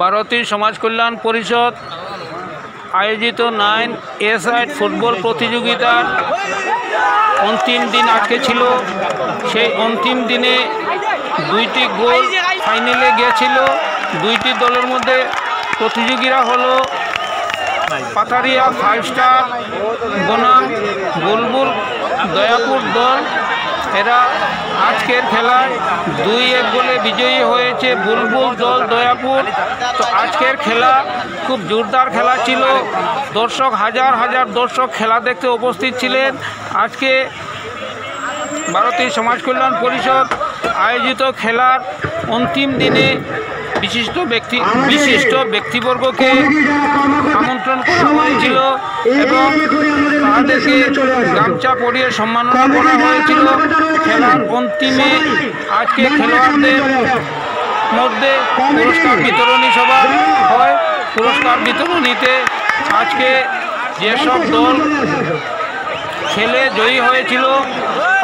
ভারতীয় সমাজ কল্যাণ পরিষদ আয়োজিত 9 এ-সাইড ফুটবল প্রতিযোগিতার অন্তিম দিন আজকে ছিল। সেই অন্তিম দিনে 2টি গোল ফাইনালে গিয়েছিল। 2টি দলের মধ্যে প্রতিযোগীরা হলো পাতারিয়া 5 স্টার বনাম বুলবুল দয়াপুর দল। এরা আজকের খেলায় 2-1 গোলে বিজয়ী হয়েছে বুলবুল দল দয়াপুর। তো আজকের খেলা খুব জোরদার খেলা ছিল। দর্শক হাজার হাজার দর্শক খেলা দেখতে উপস্থিত ছিলেন। আজকে ভারতীয় সমাজ কল্যাণ পরিষদ আয়োজিত খেলার অন্তিম দিনে বিশিষ্ট ব্যক্তিবর্গকে আমন্ত্রণ করা হয়েছিল এবং তাদেরকে গামছা পরিয়ে সম্মাননা করা হয়েছিল। খেলার অন্তিমে আজকে খেলোয়াড়দের মধ্যে পুরস্কার বিতরণী সভা হয়। পুরস্কার বিতরণীতে আজকে যেসব দল খেলে জয়ী হয়েছিল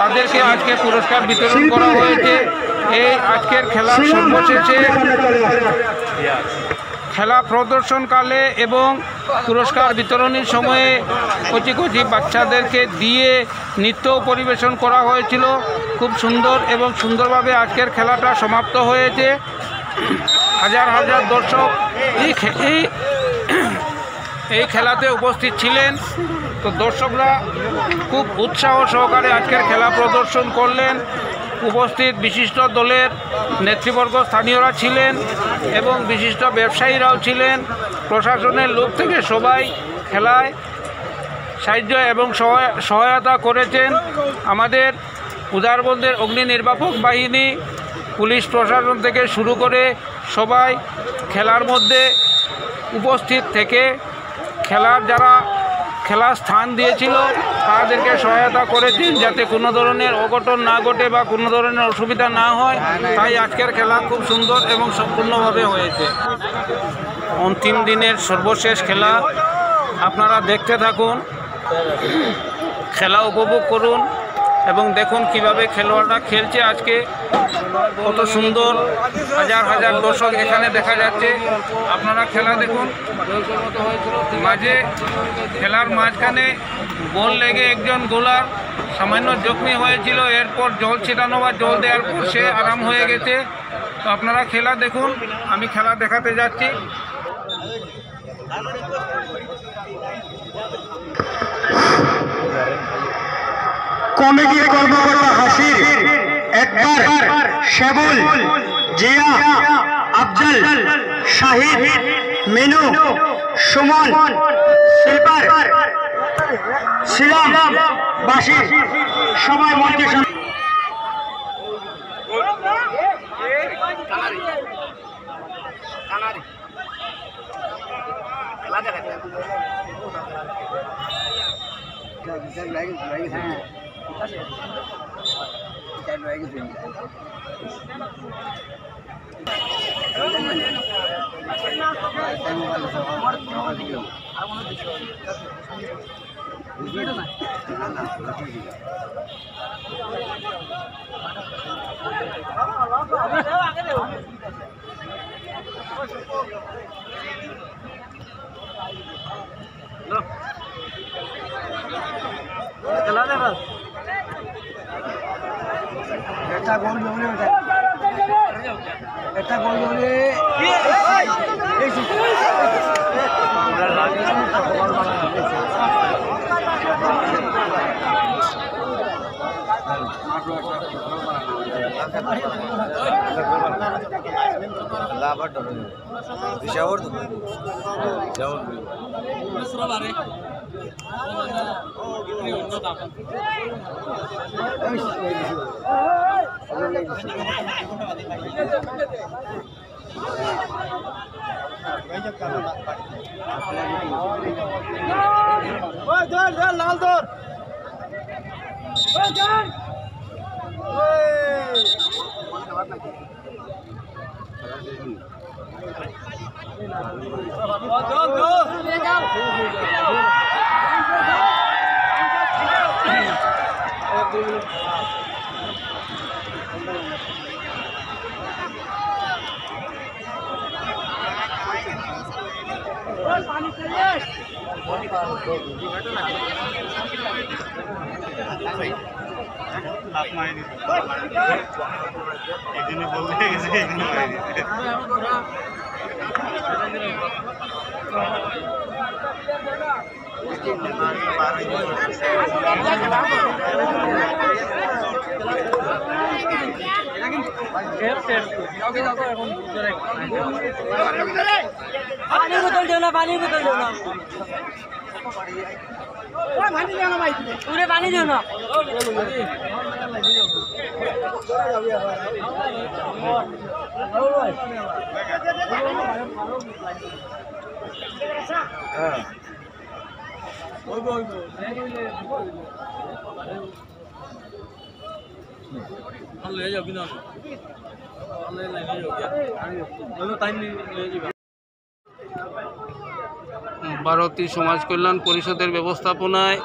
তাদেরকে আজকে পুরস্কার বিতরণ করা হয়েছে। এই আজকের খেলার সর্বশেষে খেলা প্রদর্শনকালে এবং পুরস্কার বিতরণের সময়ে কচি কচি বাচ্চাদেরকে দিয়ে নৃত্য পরিবেশন করা হয়েছিল। খুব সুন্দর এবং সুন্দরভাবে আজকের খেলাটা সমাপ্ত হয়েছে। হাজার হাজার দর্শক এই খেলাতে উপস্থিত ছিলেন। তো দর্শকরা খুব উৎসাহ সহকারে আজকের খেলা প্রদর্শন করলেন। উপস্থিত বিশিষ্ট দলের নেতৃবর্গ স্থানীয়রা ছিলেন এবং বিশিষ্ট ব্যবসায়ীরাও ছিলেন। প্রশাসনের লোক থেকে সবাই খেলায় সাহায্য এবং সহায়তা করেছেন। আমাদের উদারবন্দের অগ্নি নির্বাপক বাহিনী, পুলিশ প্রশাসন থেকে শুরু করে সবাই খেলার মধ্যে উপস্থিত থেকে খেলার স্থান দিয়েছিল তাদেরকে সহায়তা করেছেন যাতে কোনো ধরনের অঘটন না ঘটে বা কোনো ধরনের অসুবিধা না হয়। তাই আজকের খেলা খুব সুন্দর এবং সম্পূর্ণভাবে হয়েছে। অন্তিম দিনের সর্বশেষ খেলা আপনারা দেখতে থাকুন, খেলা উপভোগ করুন এবং দেখুন কিভাবে খেলোয়াড়রা খেলছে। আজকে কত সুন্দর হাজার হাজার দর্শক এখানে দেখা যাচ্ছে। আপনারা খেলা দেখুন। খেলার মাঝখানে বল লেগে একজন গোলার সামান্য জখমি হয়েছিল। এরপর জল ছিটানো বা জল দেওয়ার পর সে আরাম হয়ে গেছে। তো আপনারা খেলা দেখুন, আমি খেলা দেখাতে যাচ্ছি। কমিটির কর্মকর্তা হাসির একবার শেবুল জিয়া আফজল শাহিদ মিনু সুমন শিল্পার শিলাম বাসির সবাই মঞ্চে একটা গোল জলে লাল দর पानी बोतल दो ना पूरे पानी दो ना ले जाओ बिना ভারতী সমাজ কল্যাণ পরিষদের ব্যবস্থাপনায়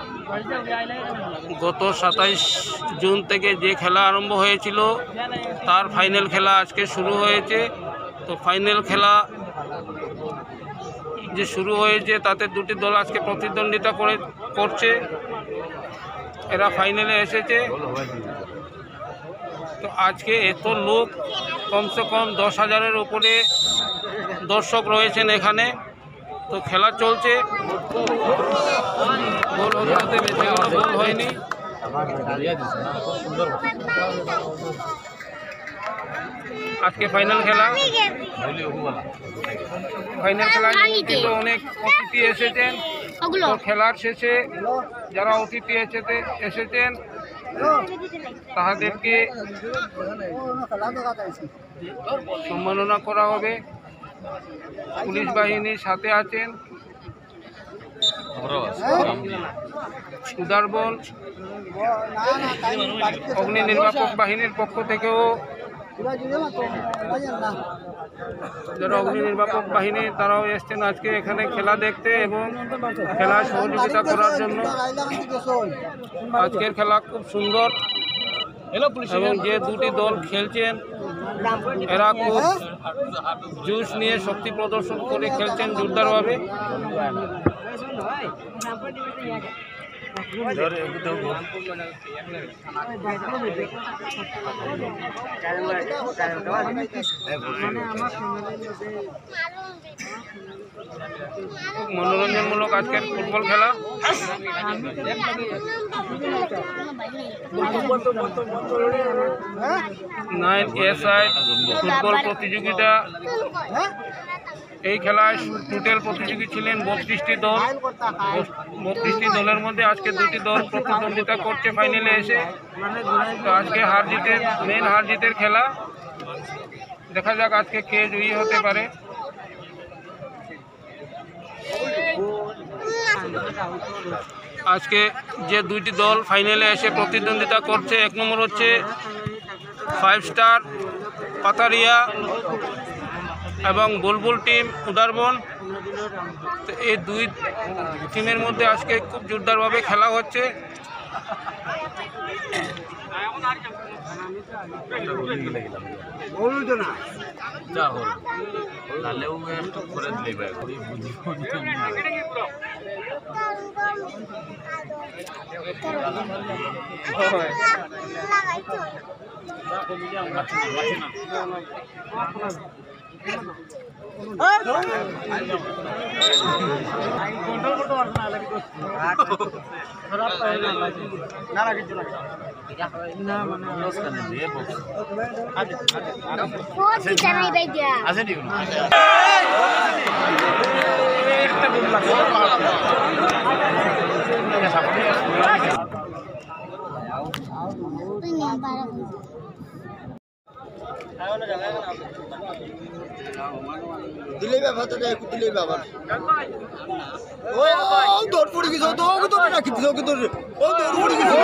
গত 27 জুন থেকে যে খেলা আরম্ভ হয়েছিল তার ফাইনাল খেলা আজকে শুরু হয়েছে। তো ফাইনাল খেলা যে শুরু হয়েছে তাতে দুটি দল আজকে প্রতিদ্বন্দ্বিতা করছে। এরা ফাইনালে এসেছে। তো আজকে এত লোক, কমসে কম 10,000-এর উপরে দর্শক রয়েছেন এখানে। তো খেলা চলছে, গোল হতে হতে বেঁচে গেল, গোল হয়নি। আজকে ফাইনাল খেলা কিন্তু অনেক অতিথি এসেছেন। তো খেলার শেষে যারা অতিথি এসেছেন তাদেরকে সম্মাননা করা হবে। পুলিশ বাহিনীর সাথে আছেন সুন্দরবন অগ্নি নির্বাপক বাহিনীর পক্ষ থেকেও যারা অগ্নি নির্বাপক বাহিনী তারাও এসছেন আজকে এখানে খেলা দেখতে এবং খেলায় সহযোগিতা করার জন্য। আজকের খেলা খুব সুন্দর এবং যে দুটি দল খেলছেন এরা খুব জোশ নিয়ে শক্তি প্রদর্শন করে খেলছেন জোরদারভাবে। খুব মনোরঞ্জনমূলক আজকের ফুটবল খেলা। 9A সাইড ফুটবল প্রতিযোগিতা। এই খেলায় টোটাল প্রতিযোগী ছিলেন 32টি দল। 32টি দলের মধ্যে আজকে দুটি দল প্রতিদ্বন্দ্বিতা করছে ফাইনালে এসে। তো আজকে মেন হার জিতের খেলা। দেখা যাক আজকে কে জয়ী হতে পারে। আজকে যে দুইটি দল ফাইনালে এসে প্রতিদ্বন্দ্বিতা করছে, এক নম্বর হচ্ছে 5 স্টার পাতারিয়া এবং বুলবুল টিম উদারবন। তো এই দুই টিমের মধ্যে আজকে খুব জোরদারভাবে খেলা হচ্ছে। দিলে বাবা তো একটু দিলে বাবা ও দৌড় পড়ে গেছে তো ওকে তো রাখি দিও ওকে তো ও দৌড় পড়ে গেছে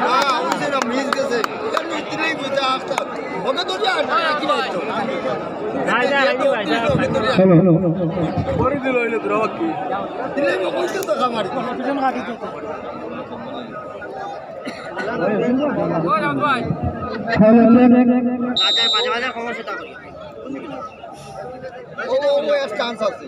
হ্যাঁ ওই যে মিস গেছে এটা দিলেই বুঝা আসছে ওকে তো যা না কি রাখতো না যা রাখি ভাই হ্যালো হ্যালো পরে দিল হইলো তো রাখি দিলে কইতে তো খামারি পিছন কাটি তো ও রাখ ভাই হ্যালো হ্যালো বাজার সমস্যা করি ও এর চান্স আছে